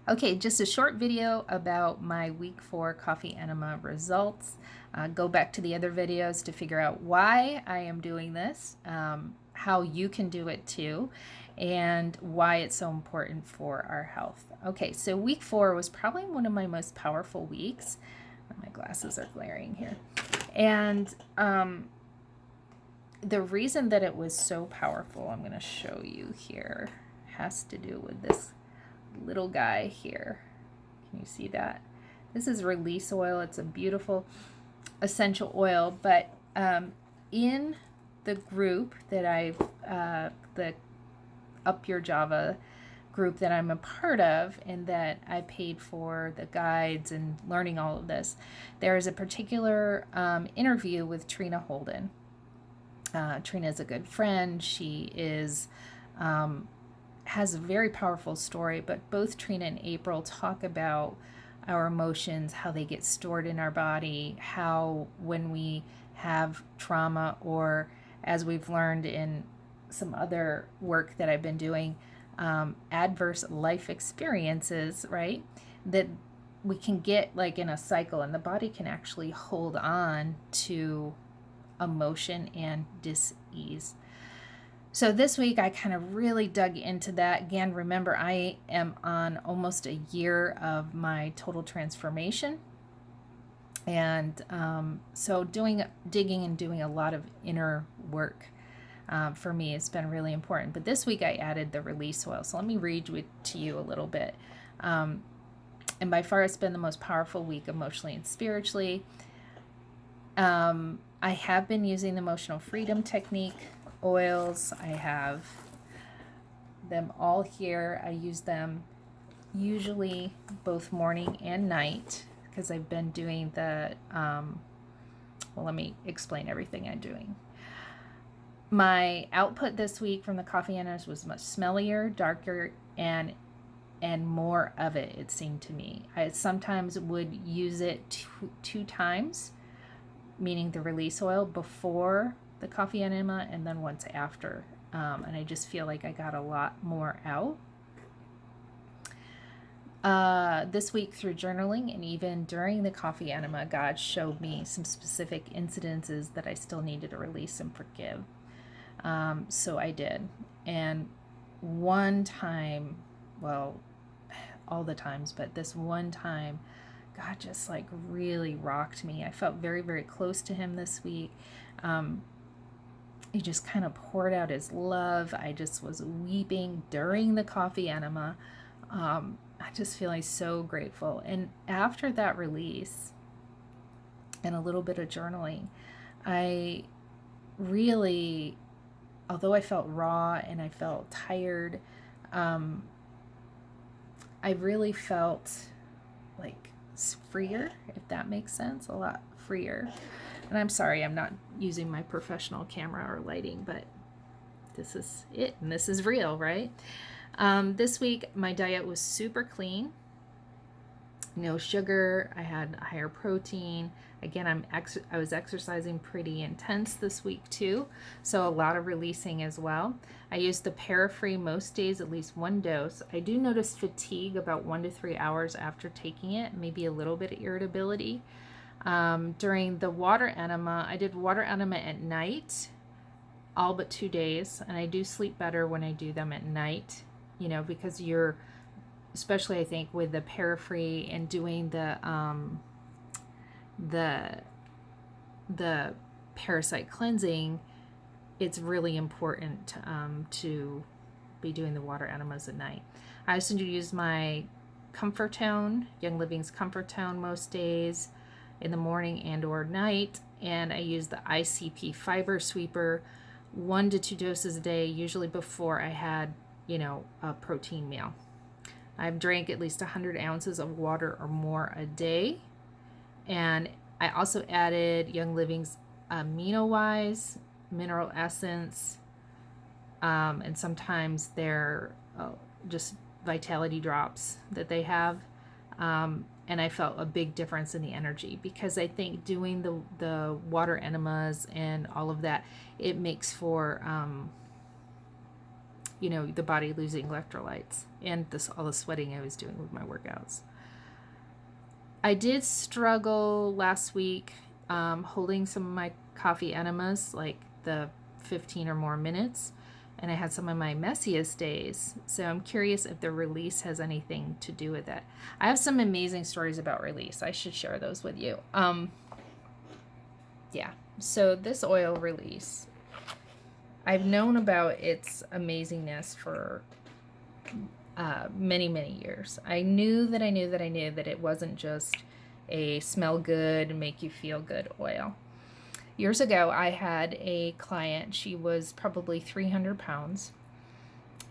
Okay, just a short video about my week 4 coffee enema results. Go back to the other videos to figure out why I am doing this, how you can do it too, and why it's so important for our health. Okay, so week 4 was probably one of my most powerful weeks. My glasses are glaring here. And the reason that it was so powerful, I'm going to show you here, has to do with this little guy here. Can you see that? This is release oil. It's a beautiful essential oil, but in the group that the Up Your Java group that I'm a part of and that I paid for the guides and learning all of this, there is a particular interview with Trina Holden. Trina is a good friend. She is has a very powerful story, but both Trina and April talk about our emotions, how they get stored in our body, how when we have trauma, or as we've learned in some other work that I've been doing, adverse life experiences, right? That we can get like in a cycle, and the body can actually hold on to emotion and dis-ease. So this week I kind of really dug into that. Again, remember I am on almost a year of my total transformation. And so digging and doing a lot of inner work for me has been really important. But this week I added the release oil. So let me read to you a little bit. And by far it's been the most powerful week emotionally and spiritually. I have been using the emotional freedom technique oils. I have them all here. I use them usually both morning and night because I've been doing the, well, let me explain everything I'm doing. My output this week from the coffee enemas was much smellier, darker, and more of it, it seemed to me. I sometimes would use it two times, meaning the release oil before the coffee enema and then once after. And I just feel like I got a lot more out. This week through journaling and even during the coffee enema, God showed me some specific incidences that I still needed to release and forgive. So I did. And one time, well, all the times, but this one time, God just like really rocked me. I felt very, very close to him this week. He just kind of poured out his love. I just was weeping during the coffee enema. I just feel like so grateful. And after that release and a little bit of journaling, I really, although I felt raw and I felt tired, I really felt like freer, if that makes sense, a lot freer. And I'm sorry, I'm not using my professional camera or lighting, but this is it, and this is real, right? This week, my diet was super clean. No sugar. I had higher protein. Again, I was exercising pretty intense this week too, so a lot of releasing as well. I used the para-free most days, at least one dose. I do notice fatigue about 1 to 3 hours after taking it, maybe a little bit of irritability. During the water enema, I did water enema at night, all but 2 days, and I do sleep better when I do them at night, because you're, especially I think with the para-free and doing the parasite cleansing, it's really important to be doing the water enemas at night. I also do use my Comfort Tone, Young Living's Comfort Tone most days in the morning and or night, and I use the ICP Fiber Sweeper 1 to 2 doses a day, usually before I had, a protein meal. I've drank at least 100 ounces of water or more a day, and I also added Young Living's Amino Wise mineral essence, and sometimes they're just vitality drops that they have. And I felt a big difference in the energy because I think doing the water enemas and all of that, it makes for you know, the body losing electrolytes and this all the sweating I was doing with my workouts. I did struggle last week holding some of my coffee enemas, like the 15 or more minutes, and I had some of my messiest days. So I'm curious if the release has anything to do with that. I have some amazing stories about release. I should share those with you. Yeah, so this oil release, I've known about its amazingness for many, many years. I knew that it wasn't just a smell good and make you feel good oil. Years ago, I had a client. She was probably 300 pounds,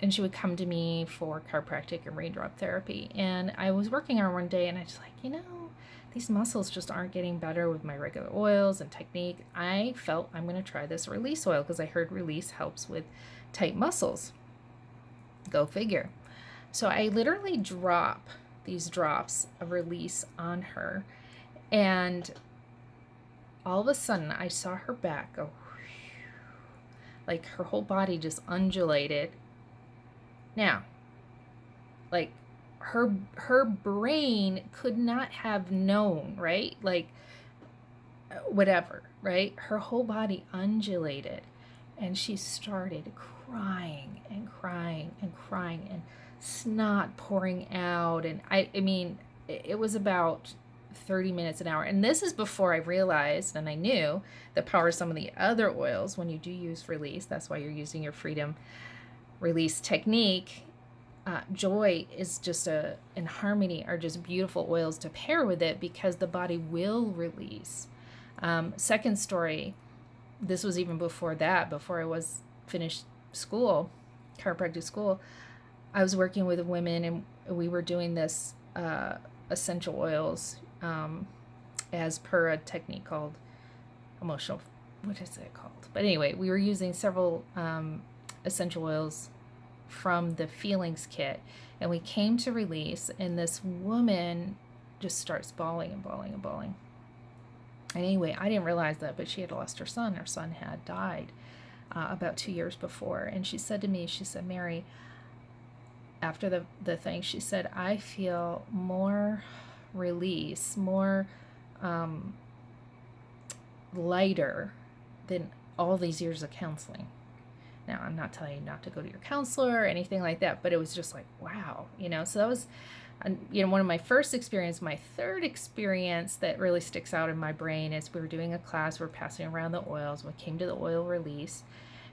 and she would come to me for chiropractic and raindrop therapy. And I was working on her one day, and I was like, you know, these muscles just aren't getting better with my regular oils and technique. I felt I'm going to try this release oil because I heard release helps with tight muscles. Go figure. So I literally drop these drops of release on her, and all of a sudden I saw her back go, like her whole body just undulated. Now, like her brain could not have known, right? Like whatever, right? Her whole body undulated, and she started crying and crying and crying and snot pouring out. And I mean, it was about 30 minutes an hour. And this is before I realized and I knew the power of some of the other oils when you do use release. That's why you're using your freedom release technique. Joy is just and harmony are just beautiful oils to pair with it because the body will release. Second story, this was even before that, before I was finished school, chiropractic school. I was working with women, and we were doing this essential oils as per a technique called emotional, what is it called? But anyway, we were using several essential oils from the feelings kit, and we came to release, and this woman just starts bawling and bawling and bawling. And anyway, I didn't realize that, but she had lost her son. Her son had died about 2 years before. And she said to me, she said, Mary, after the thing, she said, I feel more release, more lighter than all these years of counseling. Now, I'm not telling you not to go to your counselor or anything like that, but it was just like, wow, you know. So that was, you know, one of my first experience. My third experience that really sticks out in my brain is we were doing a class, we're passing around the oils. We came to the oil release,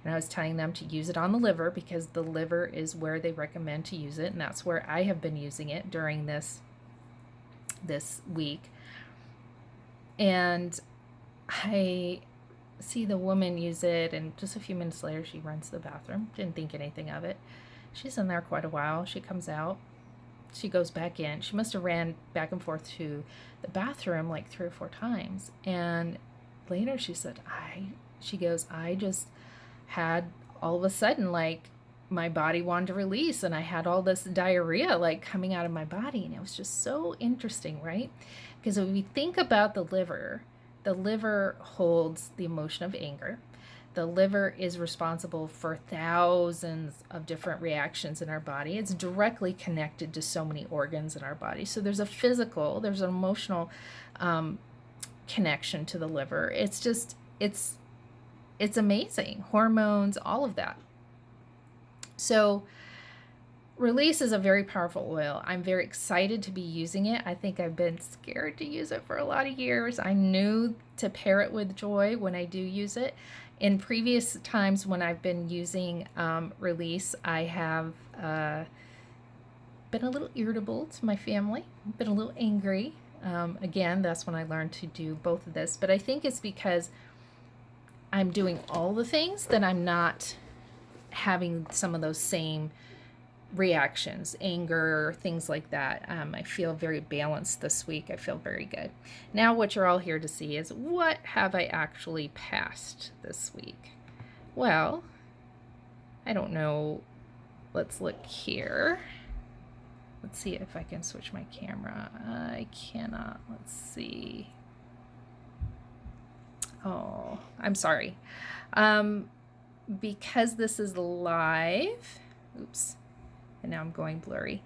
and I was telling them to use it on the liver because the liver is where they recommend to use it, and that's where I have been using it during this week. And I see the woman use it, and just a few minutes later she runs to the bathroom. Didn't think anything of it. She's in there quite a while. She comes out, she goes back in. She must have ran back and forth to the bathroom like 3 or 4 times. And later she said, she goes, I just had all of a sudden like my body wanted to release, and I had all this diarrhea like coming out of my body. And it was just so interesting, right? Because when we think about the liver holds the emotion of anger. The liver is responsible for thousands of different reactions in our body. It's directly connected to so many organs in our body. So there's an emotional connection to the liver. It's just, it's amazing. Hormones, all of that. So release is a very powerful oil. I'm very excited to be using it. I think I've been scared to use it for a lot of years. I knew to pair it with joy when I do use it. In previous times when I've been using release, I have been a little irritable to my family, been a little angry. Again, that's when I learned to do both of this. But I think it's because I'm doing all the things that I'm not having some of those same reactions, anger, things like that. I feel very balanced this week. I feel very good. Now what you're all here to see is what have I actually passed this week? Well, I don't know. Let's look here. Let's see if I can switch my camera. I cannot. Let's see. Oh, I'm sorry. Because this is live, Oops. And now I'm going blurry.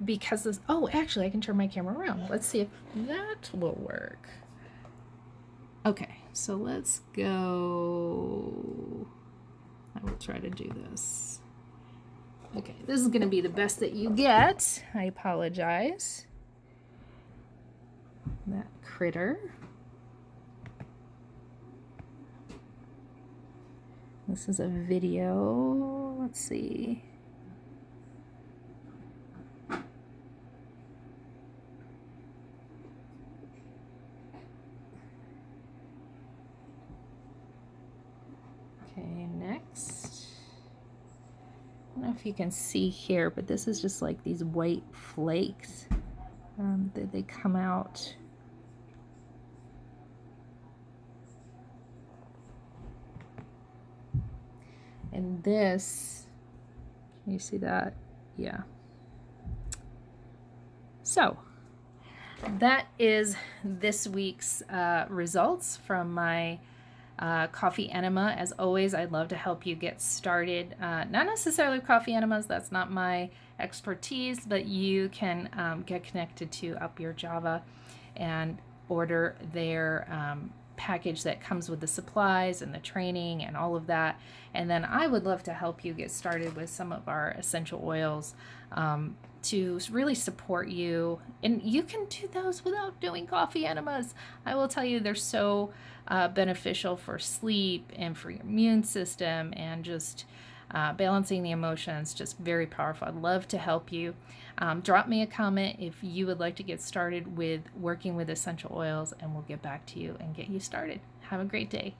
Because this, oh, actually I can turn my camera around. Let's see if that will work. Okay, so let's go. I will try to do this. Okay, this is going to be the best that you get. I apologize. That critter. This is a video. Let's see. Okay, next. I don't know if you can see here, but this is just like these white flakes that they come out. And this, can you see that? Yeah. So that is this week's results from my coffee enema. As always, I'd love to help you get started. Not necessarily coffee enemas, that's not my expertise, but you can get connected to Up Your Java and order their package that comes with the supplies and the training and all of that. And then I would love to help you get started with some of our essential oils to really support you. And you can do those without doing coffee enemas. I will tell you, they're so beneficial for sleep and for your immune system and just balancing the emotions. Just very powerful. I'd love to help you. Drop me a comment if you would like to get started with working with essential oils, and we'll get back to you and get you started. Have a great day.